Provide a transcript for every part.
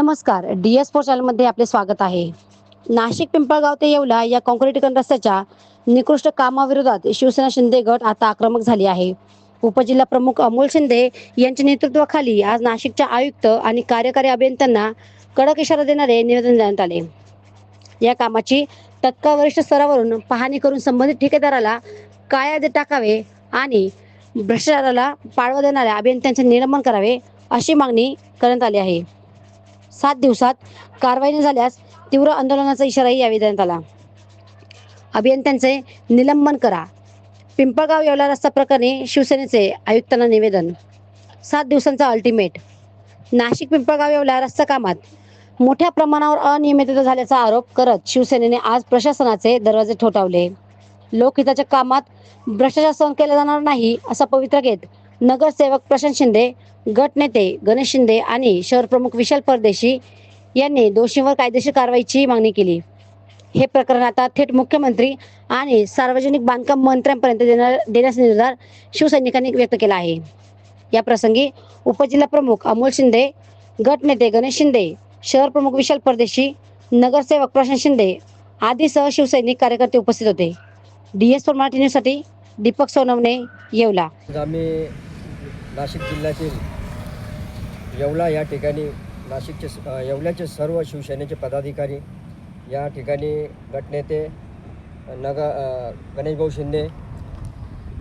नमस्कार, DS4 चॅनलमध्ये आपले स्वागत आहे. नाशिक पिंपळगाव ते येवला या काँक्रिटीकरण रस्त्याच्या निकृष्ट कामाविरोधात शिवसेना शिंदे गट आता आक्रमक झाली आहे. उपजिल्हा प्रमुख अमोल शिंदे यांच्या नेतृत्वाखाली आज नाशिकच्या आयुक्त आणि कार्यकारी अभियंत्यांना कडक इशारा देणारे निवेदन देण्यात आले. या कामाची तत्काळ वरिष्ठ स्तरावरून पाहणी करून संबंधित ठेकेदाराला कायदे टाकावे आणि भ्रष्टाचाराला पाळवा देणाऱ्या अभियंत्यांचे निलंबन करावे अशी मागणी करण्यात आली आहे. 7 दिवसात कारवाई न झाल्यास तीव्र आंदोलनाचा इशाराही यावेळी देण्यात आला. अभियंत्यांचे निलंबन करा. पिंपळगाव येवला रस्ता प्रकरणी शिवसेनेचे आयुक्तांना निवेदन. 7 दिवसांचा अल्टिमेट. नाशिक पिंपळगाव येवला रस्ता कामात मोठ्या प्रमाणावर अनियमितता झाल्याचा आरोप करत शिवसेनेने आज प्रशासनाचे दरवाजे ठोठावले. लोकहिताच्या कामात भ्रष्टाचार सहन केला जाणार नाही असा पवित्रा घेत नगरसेवक प्रशांत शिंदे, गट नेते गणेश शिंदे आणि शहर प्रमुख विशाल परदेशी यांनी दोषींवर कायदेशीर कारवाईची मागणी केली. हे प्रकरण आता थेट मुख्यमंत्री आणि सार्वजनिक बांधकाम मंत्र्यांपर्यंत देण्याचा निर्धार शिवसैनिकांनी व्यक्त केला आहे. या प्रसंगी उपजिल्हा प्रमुख अमोल शिंदे, गट नेते गणेश शिंदे, शहर प्रमुख विशाल परदेशी, नगरसेवक प्रशांत शिंदे आदीसह शिवसैनिक कार्यकर्ते उपस्थित होते. DS4 मराठी न्यूजसाठी दीपक सोनवणे, येवला. आम्ही नाशिक जिल्ह्यातील येवला या ठिकाणी नाशिकचे येवल्याचे सर्व शिवसेनेचे पदाधिकारी या ठिकाणी गटनेते गणेशभाऊ शिंदे,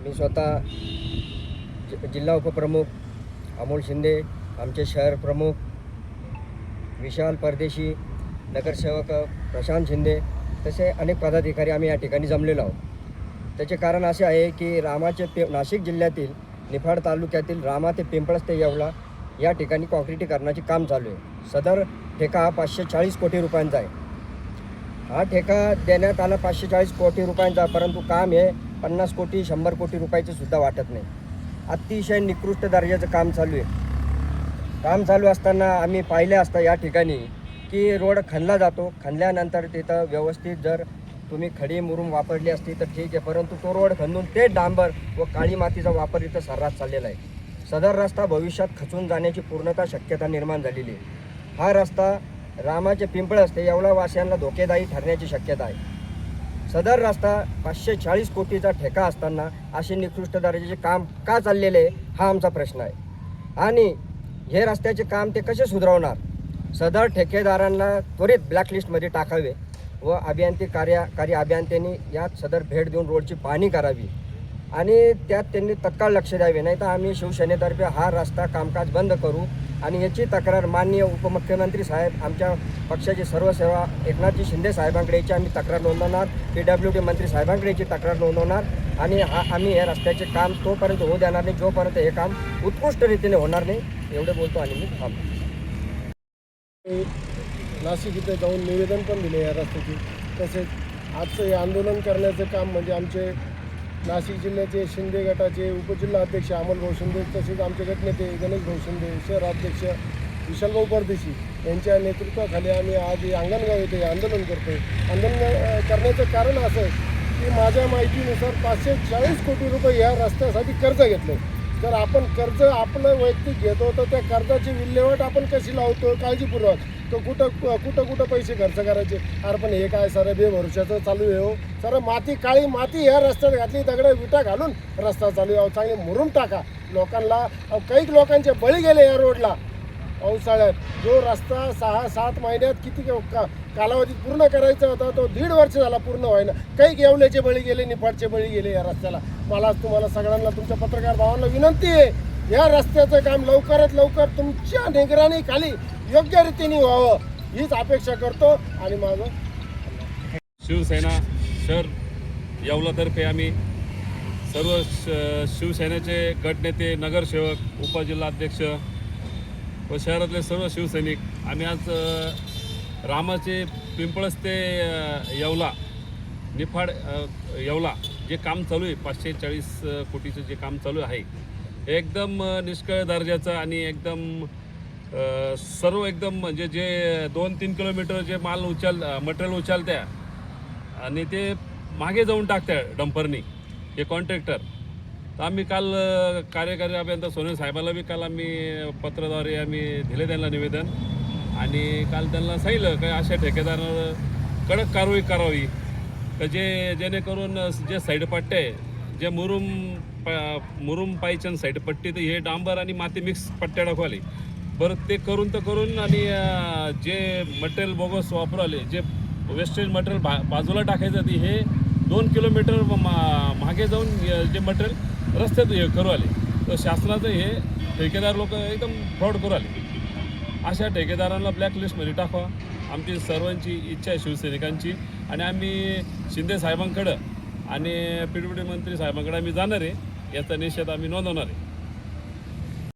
मी स्वतः जिल्हा उपप्रमुख अमोल शिंदे, आमचे शहर प्रमुख विशाल परदेशी, नगरसेवक प्रशांत शिंदे तसे अनेक पदाधिकारी आम्ही या ठिकाणी जमलेलो आहोत. त्याचे कारण असे आहे की नाशिक जिल्ह्यातील निफाड तालुक्यातील रामा ते पिंपळस ते येवला या ठिकाणी काँक्रिटीकरणाचे काम चालू आहे. सदर ठेका हा 540 कोटी रुपयांचा आहे. हा ठेका देण्यात आला 540 कोटी रुपयांचा, परंतु काम हे 50 कोटी 100 कोटी रुपयाचे सुद्धा वाटत नाही. अतिशय निकृष्ट दर्जाचं काम चालू आहे. काम चालू असताना आम्ही पाहिले असता या ठिकाणी की रोड खणला जातो. खणल्यानंतर तिथं व्यवस्थित जर तुम्ही खडी मुरुम वापरली असती तर ठीक आहे, परंतु तो रोड खणून ते डांबर व काळी मातीचा वापर इथं सर्रास चाललेला आहे. सदर रस्ता भविष्यात खचून जाण्याची पूर्णतः शक्यता निर्माण झालेली आहे. हा रस्ता रामाचे पिंपळस ते येवला वासियांना धोकेदायी ठरण्याची शक्यता आहे. सदर रस्ता 540 कोटीचा ठेका असताना असे निकृष्ट दर्जाचे काम का चाललेले आहे हा आमचा प्रश्न आहे. आणि हे रस्त्याचे काम ते कसे सुधारवणार? सदर ठेकेदारांना त्वरित ब्लॅकलिस्टमध्ये टाकावे व कार्यकारी अभियंत्यांनी यात सदर भेट देऊन रोडची पाहणी करावी आणि त्यात त्यांनी तत्काळ लक्ष द्यावे. नाही तर आम्ही शिवसेनेतर्फे हा रस्ता कामकाज बंद करू आणि याची तक्रार माननीय उपमुख्यमंत्री साहेब, आमच्या पक्षाचे सर्व सेवा एकनाथजी शिंदे साहेबांकडे याची आम्ही तक्रार नोंदवणार, PWD मंत्री साहेबांकडे याची तक्रार नोंदवणार आणि आम्ही या रस्त्याचे काम तोपर्यंत होऊ देणार नाही जोपर्यंत हे काम उत्कृष्ट रीतीने होणार नाही. एवढे बोलतो आणि मी थांबतो. नाशिक इथे जाऊन निवेदन पण दिले या रस्त्याची. तसेच आजचं हे आंदोलन करण्याचं काम म्हणजे आमचे नाशिक जिल्ह्याचे शिंदे गटाचे उपजिल्हा अध्यक्ष अमोलभाऊ शिंदे, तसेच आमचे गटनेते गणेशभाऊ शिंदे, शहराध्यक्ष विशालभाऊ परदेशी यांच्या नेतृत्वाखाली आम्ही आज अंगणगाव येथे आंदोलन करतो. आंदोलन करण्याचं कारण असं की माझ्या माहितीनुसार 540 कोटी रुपये या रस्त्यासाठी कर्ज घेतलं. तर आपण कर्ज आपलं वैयक्तिक घेतो तर त्या कर्जाची विल्हेवाट आपण कशी लावतो काळजीपूर्वक, तो कुठं पैसे खर्च करायचे. अरे पण हे काय सर बेभरोशाचं चालू आहे हो. सर माती काळी माती ह्या रस्त्यात घातली, दगडं विटा घालून रस्ता चालू आहे. चांगले मुरुम टाका. लोकांना काही लोकांचे बळी गेले या रोडला पावसाळ्यात. जो रस्ता 6-7 महिन्यात किती कालावधीत पूर्ण करायचा होता तो 1.5 वर्ष झाला पूर्ण व्हायना. काही येवल्याचे बळी गेले, निफाडचे बळी गेले या रस्त्याला. मला तुम्हाला सगळ्यांना तुमच्या पत्रकार भावांना विनंती आहे, या रस्त्याचं काम लवकरात लवकर तुमच्या निगराणीखाली योग्य रीतीने व्हावं हीच अपेक्षा करतो. आणि माझं शिवसेना शहर येवलातर्फे आम्ही सर्व शिवसेनेचे गटनेते, नगरसेवक, उपजिल्हाध्यक्ष व शहरातले सर्व शिवसैनिक आम्ही आज रामाचे पिंपळस ते येवला निफाड येवला जे काम चालू आहे 540 कोटीचं जे काम चालू आहे एकदम निष्कळ दर्जाचं आणि एकदम सर्व एकदम म्हणजे जे 2-3 किलोमीटर जे मटेरियल उचलत्या आणि ते मागे जाऊन टाकत्या डंपरनी हे कॉन्ट्रॅक्टर. तर आम्ही काल कार्यकारी अभियंता सोने साहेबाला बी काल आम्ही पत्राद्वारे आम्ही दिले त्यांना निवेदन आणि काल त्यांना सांगितलं की अशा ठेकेदारांवर कडक कारवाई करावी का जेणेकरून जे साईडपट्टे आहे, जे मुरुम पायचन साईडपट्टी, तर हे डांबर आणि माती मिक्स पट्ट्या टाकवाले. बरं ते करून आणि जे मटेरियल बोगस वापरू आले, जे वेस्टेज मटेरियल बाजूला टाकायचं ते हे 2 किलोमीटर मागे जाऊन जे मटेरियल रस्त्यात हे करू आले. तर शासनाचं हे ठेकेदार लोक एकदम फ्रॉड करू आले. अशा ठेकेदारांना ब्लॅकलिस्टमध्ये टाकवा, आमची सर्वांची इच्छा आहे शिवसैनिकांची. आणि आम्ही शिंदे साहेबांकडं आणि PWD मंत्री साहेबांकडे आम्ही जाणार आहे, याचा निषेध आम्ही नोंदवणार आहे.